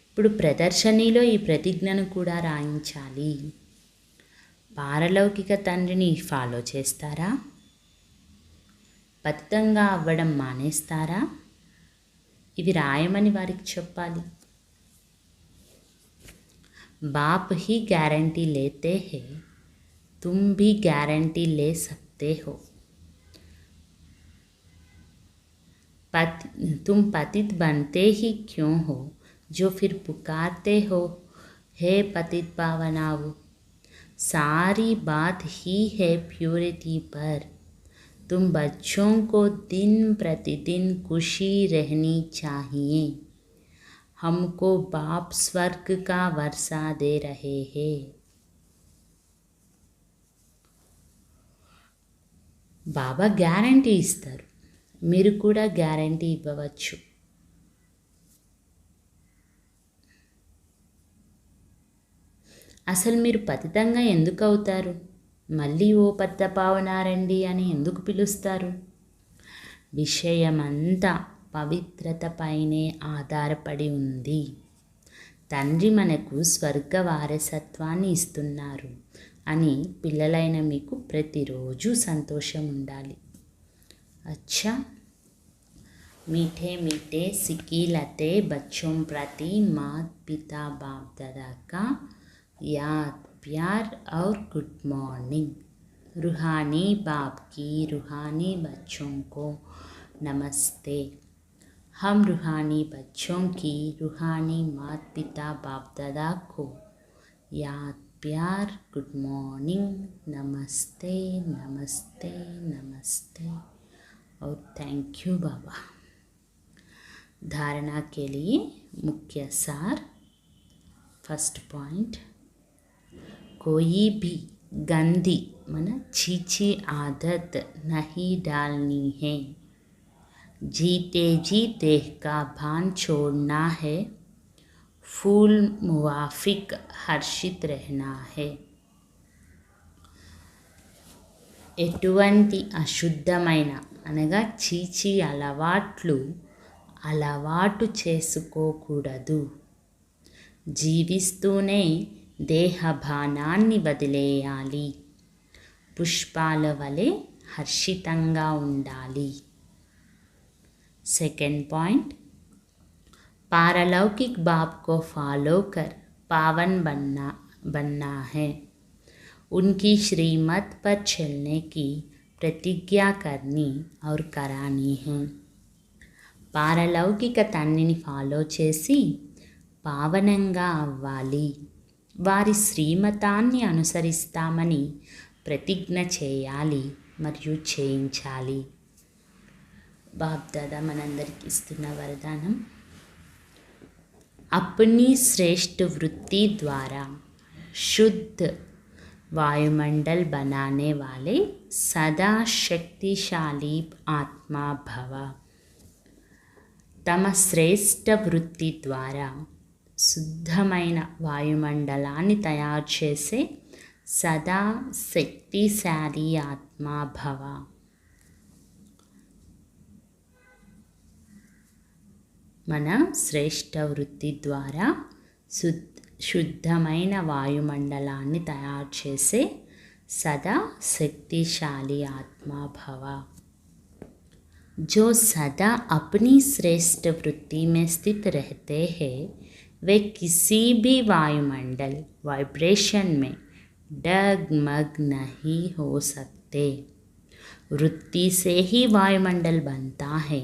ఇప్పుడు ప్రదర్శనీలో ఈ ప్రతిజ్ఞను కూడా రాయించాలి. పారలౌకిక తండ్రిని ఫాలో చేస్తారా. పతితంగా అవ్వడం మానేస్తారా. ఇవి రాయమని వారికి చెప్పాలి. बाप ही गारंटी लेते हैं, तुम भी गारंटी ले सकते हो. तुम पतित बनते ही क्यों हो, जो फिर पुकारते हो हे पतित पावनाओ. सारी बात ही है प्योरिटी पर. तुम बच्चों को दिन प्रतिदिन खुशी रहनी चाहिए. हमको बाप स्वर्ग का वर्षा दे रहे हैं. బాబా గ్యారంటీ ఇస్తారు. మీరు కూడా గ్యారంటీ ఇవ్వవచ్చు. అసలు మీరు పతితంగా ఎందుకు అవుతారు. మళ్ళీ ఓ పెద్ద పావనారండి అని ఎందుకు పిలుస్తారు. విషయమంతా పవిత్రతపైనే ఆధారపడి ఉంది. తండ్రి మనకు స్వర్గ వారసత్వాన్ని ఇస్తున్నారు అని పిల్లలైన మీకు ప్రతిరోజు సంతోషం ఉండాలి. अच्छा, मीठे मीठे सिकीलते बच्चों प्रति माता पिता बाप दादा का याद प्यार और गुड मॉर्निंग। रूहानी बाप की रूहानी बच्चों को नमस्ते। हम रूहानी बच्चों की रूहानी माता पिता बाप दादा को याद, प्यार, गुड मॉर्निंग, नमस्ते नमस्ते नमस्ते और थैंक यू बाबा। धारणा के लिए मुख्य सार। फर्स्ट पॉइंट, कोई भी गंदी छीछी आदत नहीं डालनी है। जीते जी देह का भान छोड़ना है। फूल मुवाफिक हर्षित रहना है। ఎటువంటి అశుద్ధమైన అనగా చీచి అలవాటు చేసుకోకూడదు. జీవిస్తూనే దేహభానాన్ని వదిలేయాలి. పుష్పాల వలె హర్షితంగా ఉండాలి. सेकंड पॉइंट, पारलौकिक बाप को फॉलो कर पावन बनना है। उनकी श्रीमत पर चलने की प्रतिज्ञा करनी और करानी है। పారలౌకిక తండ్రిని ఫాలో చేసి పావనంగా అవ్వాలి. వారి శ్రీమతాన్ని అనుసరిస్తామని ప్రతిజ్ఞ చేయాలి మరియు చేయించాలి. బాప్ దాదా మనందరికి ఇస్తున్న వరదానం, अपनी श्रेष्ठ वृत्ति द्वारा शुद्ध वायुमंडल बनाने वाले सदा शक्तिशाली आत्मा भव। తమ శ్రేష్ఠ వృత్తి ద్వారా శుద్ధమైన వాయుమండలాన్ని తయారు చేసే సదా శక్తిశాలి ఆత్మా భవ. మన శ్రేష్ఠ వృత్తి ద్వారా శుద్ధమైన వాయుమండలాన్ని తయారు చేసే సదా శక్తిశాలి ఆత్మా భవ. जो सदा अपनी श्रेष्ठ वृत्ति में स्थित रहते हैं वे किसी भी वायुमंडल वाइब्रेशन में डगमग नहीं हो सकते. वृत्ति से ही वायुमंडल बनता है.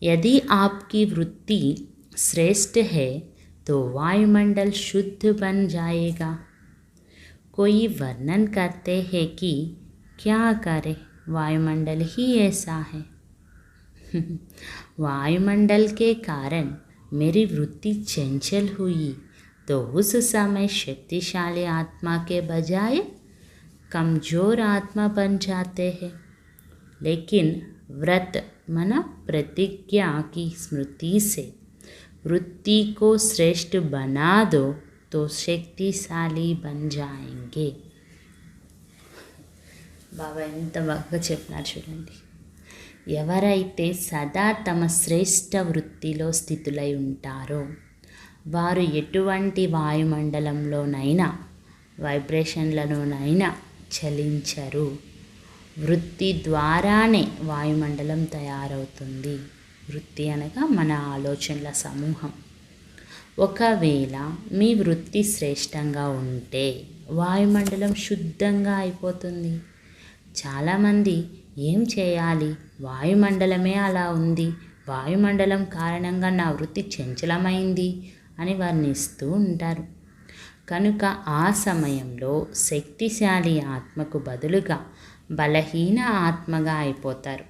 यदि आपकी वृत्ति श्रेष्ठ है तो वायुमंडल शुद्ध बन जाएगा. कोई वर्णन करते हैं कि क्या करें, वायुमंडल ही ऐसा है. वायुमंडल के कारण मेरी वृत्ति चंचल हुई तो उस समय शक्तिशाली आत्मा के बजाय कमज़ोर आत्मा बन जाते हैं. लेकिन व्रत प्रतिज्ञा की स्मृति से वृत्ति को श्रेष्ठ बना दो तो शक्तिशाली बन जाएंगे. बाबा ఎంత బాగా చెప్పినారు చూడండి. ఎవరైతే సదా తమ శ్రేష్ఠ వృత్తిలో స్థితులై ఉంటారో వారు ఎటువంటి వాయుమండలంలోనైనా వైబ్రేషన్లలోనైనా చలించరు. వృత్తి ద్వారానే వాయుమండలం తయారవుతుంది. వృత్తి అనగా మన ఆలోచనల సమూహం. ఒకవేళ మీ వృత్తి శ్రేష్టంగా ఉంటే వాయుమండలం శుద్ధంగా అయిపోతుంది. చాలామంది ఏం చేయాలి, వాయుమండలమే అలా ఉంది, వాయుమండలం కారణంగా నా వృత్తి చంచలమైంది అని వర్ణిస్తూ ఉంటారు. కనుక ఆ సమయంలో శక్తిశాలి ఆత్మకు బదులుగా బలహీన ఆత్మగా అయిపోతారు.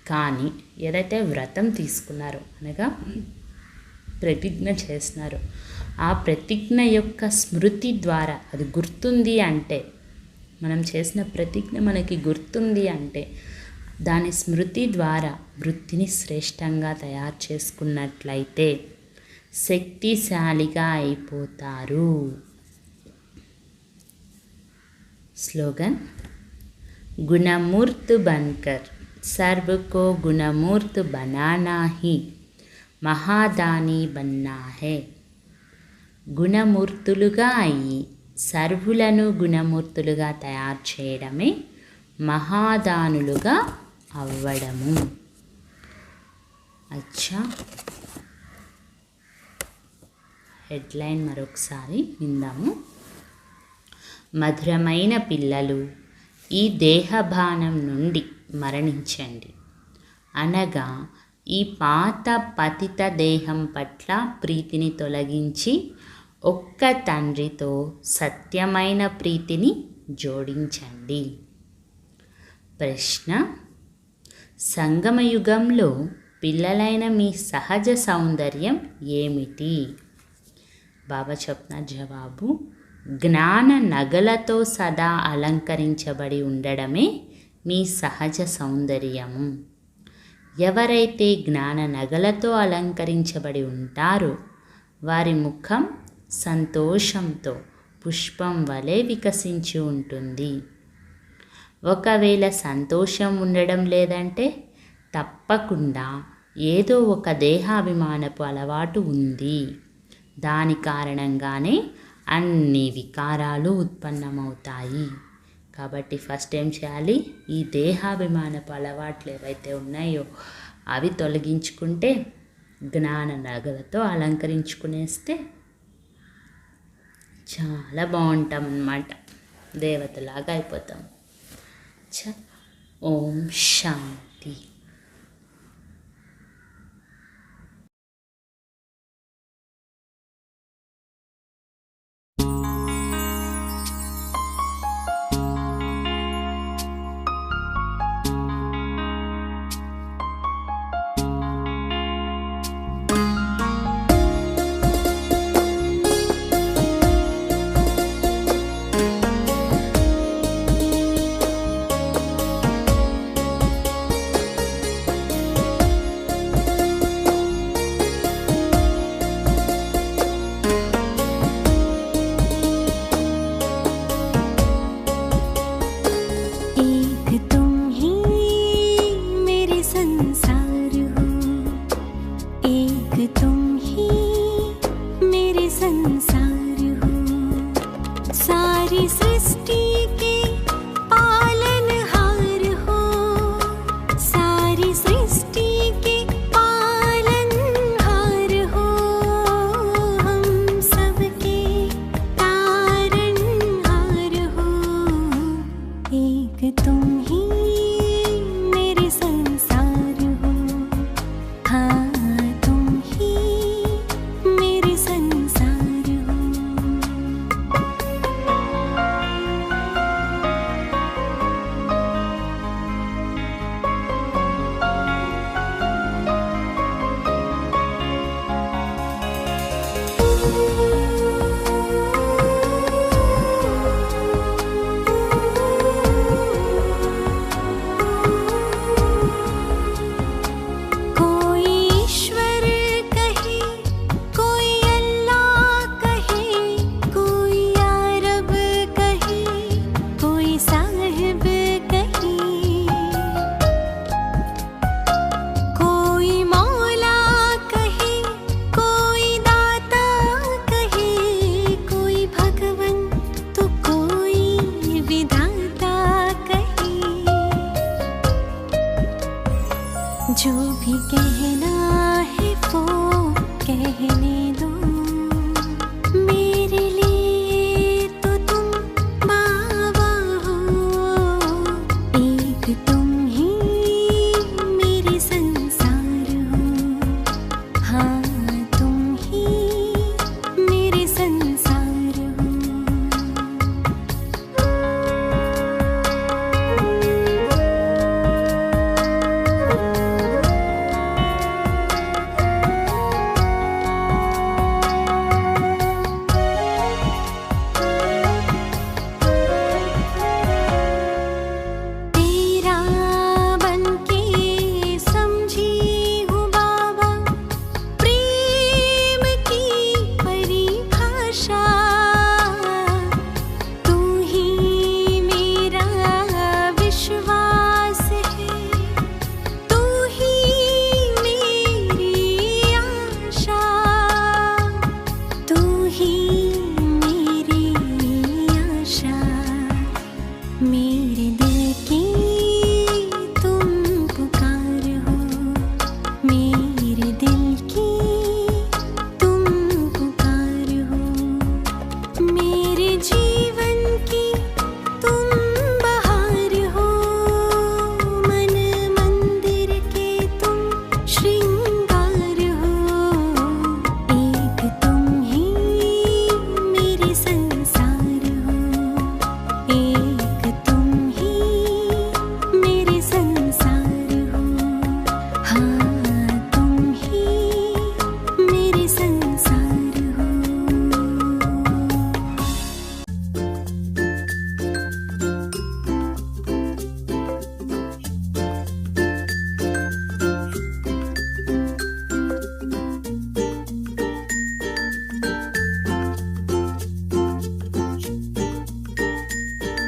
కానీ ఏదైతే వ్రతం తీసుకున్నారో అనగా ప్రతిజ్ఞ చేస్తున్నారో ఆ ప్రతిజ్ఞ యొక్క స్మృతి ద్వారా అది గుర్తుంది అంటే, మనం చేసిన ప్రతిజ్ఞ మనకి గుర్తుంది అంటే దాని స్మృతి ద్వారా వృత్తిని శ్రేష్టంగా తయారు చేసుకున్నట్లయితే శక్తిశాలిగా అయిపోతారు. స్లోగన్, गुणमूर्त बनकर सर्व को गुणमूर्त बनाना ही महादानी बनना है. గుణమూర్తులుగా అయ్యి సర్వులను గుణమూర్తులుగా తయారు చేయడమే మహాదానులుగా అవ్వడము. అచ్చా, హెడ్లైన్ మరొకసారి విందాము. మధురమైన పిల్లలు, ఈ దేహభానం నుండి మరణించండి. అనగా ఈ పాత పతిత దేహం పట్ల ప్రీతిని తొలగించి ఒక్క తండ్రితో సత్యమైన ప్రీతిని జోడించండి. ప్రశ్న: సంగమయుగంలో పిల్లలైన మీ సహజ సౌందర్యం ఏమిటి? బాబా చెప్తున్న జవాబు: జ్ఞాన నగలతో సదా అలంకరించబడి ఉండడమే మీ సహజ సౌందర్యము. ఎవరైతే జ్ఞాన నగలతో అలంకరించబడి ఉంటారో వారి ముఖం సంతోషంతో పుష్పం వలె వికసించి ఉంటుంది. ఒకవేళ సంతోషం ఉండడం లేదంటే తప్పకుండా ఏదో ఒక దేహాభిమానపు అలవాటు ఉంది. దాని కారణంగానే అన్ని వికారాలు ఉత్పన్నమవుతాయి. కాబట్టి ఫస్ట్ ఏం చేయాలి? ఈ దేహాభిమానపు అలవాట్లు ఏవైతే ఉన్నాయో అవి తొలగించుకుంటే, జ్ఞాన నగలతో అలంకరించుకునేస్తే చాలా బాగుంటాం అన్నమాట. దేవతలాగా అయిపోతాం. ఓం శాంతి.